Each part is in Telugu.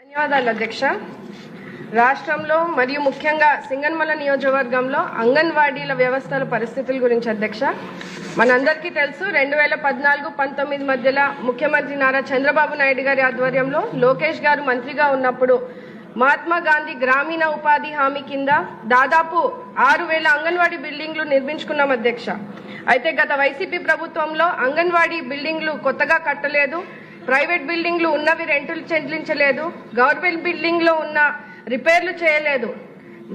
ధన్యవాదాలు అధ్యక్ష. రాష్ట్రంలో మరియు ముఖ్యంగా సింగనమల నియోజకవర్గంలో అంగన్వాడీల వ్యవస్థల పరిస్థితుల గురించి అధ్యక్ష, మనందరికీ తెలుసు 2014-19 మధ్యలో ముఖ్యమంత్రి నారా చంద్రబాబు నాయుడు గారి ఆధ్వర్యంలో లోకేష్ గారు మంత్రిగా ఉన్నప్పుడు మహాత్మా గాంధీ గ్రామీణ ఉపాధి హామీ కింద దాదాపు 6,000 అంగన్వాడీ బిల్డింగ్లు నిర్మించుకున్నాం అధ్యక్ష. అయితే గత వైసీపీ ప్రభుత్వంలో అంగన్వాడీ బిల్డింగ్లు కొత్తగా కట్టలేదు, ప్రైవేట్ బిల్డింగ్లు ఉన్నవి రెంటులు చెల్లించలేదు, గవర్నమెంట్ బిల్డింగ్లో ఉన్న రిపేర్లు చేయలేదు.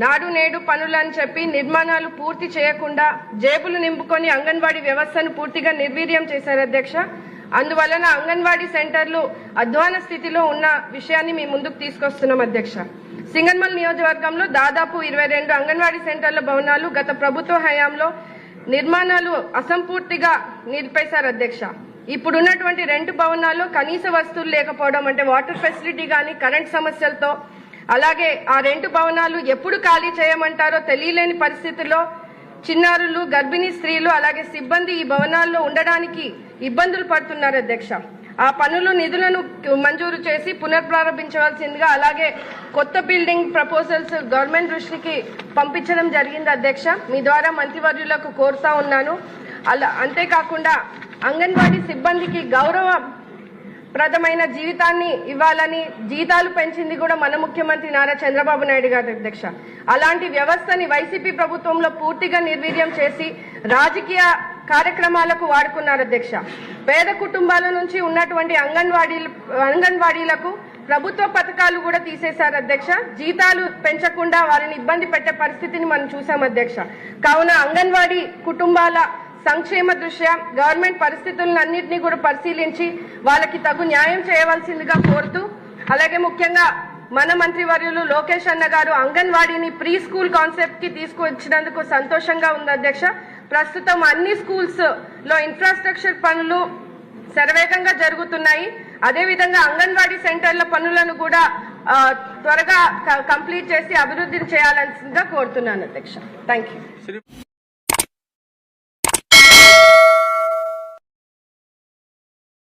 నాడు నేడు పనులు అని చెప్పి నిర్మాణాలు పూర్తి చేయకుండా జేబులు నింపుకొని అంగన్వాడీ వ్యవస్థను పూర్తిగా నిర్వీర్యం చేశారు అధ్యక్ష. అందువలన అంగన్వాడీ సెంటర్లు అధ్వాన స్థితిలో ఉన్న విషయాన్ని మీ ముందుకు తీసుకొస్తున్నాం అధ్యక్ష. సింగనమల నియోజకవర్గంలో దాదాపు 22 అంగన్వాడీ సెంటర్ల భవనాలు గత ప్రభుత్వ హయాంలో నిర్మాణాలు అసంపూర్తిగా నిలిపేశారు అధ్యక్ష. ఇప్పుడున్నటువంటి 2 భవనాల్లో కనీస వస్తువులు లేకపోవడం, అంటే వాటర్ ఫెసిలిటీ కానీ కరెంట్ సమస్యలతో, అలాగే ఆ 2 భవనాలు ఎప్పుడు ఖాళీ చేయమంటారో తెలియలేని పరిస్థితుల్లో చిన్నారులు, గర్భిణీ స్త్రీలు అలాగే సిబ్బంది ఈ భవనాల్లో ఉండడానికి ఇబ్బందులు పడుతున్నారు అధ్యక్ష. ఆ పనులు నిధులను మంజూరు చేసి పునఃప్రారంభించవలసిందిగా, అలాగే కొత్త బిల్డింగ్ ప్రపోజల్స్ గవర్నమెంట్ దృష్టికి పంపించడం జరిగింది అధ్యక్ష. మీ ద్వారా మంత్రివర్యులకు కోరుతా ఉన్నాను. అంతేకాకుండా అంగన్వాడీ సిబ్బందికి గౌరవప్రదమైన జీవితాన్ని ఇవ్వాలని జీతాలు పెంచింది కూడా మన ముఖ్యమంత్రి నారా చంద్రబాబు నాయుడు గారు అధ్యక్ష. అలాంటి వ్యవస్థని వైసీపీ ప్రభుత్వంలో పూర్తిగా నిర్వీర్యం చేసి రాజకీయ కార్యక్రమాలకు వాడుకున్నారు అధ్యక్ష. పేద కుటుంబాల నుంచి ఉన్నటువంటి అంగన్వాడీలకు ప్రభుత్వ పథకాలు కూడా తీసేశారు అధ్యక్ష. జీతాలు పెంచకుండా వారిని ఇబ్బంది పెట్టే పరిస్థితిని మనం చూసాం అధ్యక్ష. కావున అంగన్వాడీ కుటుంబాల సంక్షేమ దృష్ట్యా గవర్నమెంట్ పరిస్థితులన్నింటినీ కూడా పరిశీలించి వాళ్ళకి తగు న్యాయం చేయవలసిందిగా కోరుతూ, అలాగే ముఖ్యంగా మన మంత్రివర్యులు లోకేష్ అన్న గారు అంగన్వాడీని ప్రీ స్కూల్ కాన్సెప్ట్ కి తీసుకొచ్చినందుకు సంతోషంగా ఉంది అధ్యక్ష. ప్రస్తుతం అన్ని స్కూల్స్ లో ఇన్ఫ్రాస్ట్రక్చర్ పనులు శరవేగంగా జరుగుతున్నాయి. అదేవిధంగా అంగన్వాడీ సెంటర్ల పనులను కూడా త్వరగా కంప్లీట్ చేసి అభివృద్ధిని చేయాల్సిందిగా కోరుతున్నాను అధ్యక్ష. Thank you.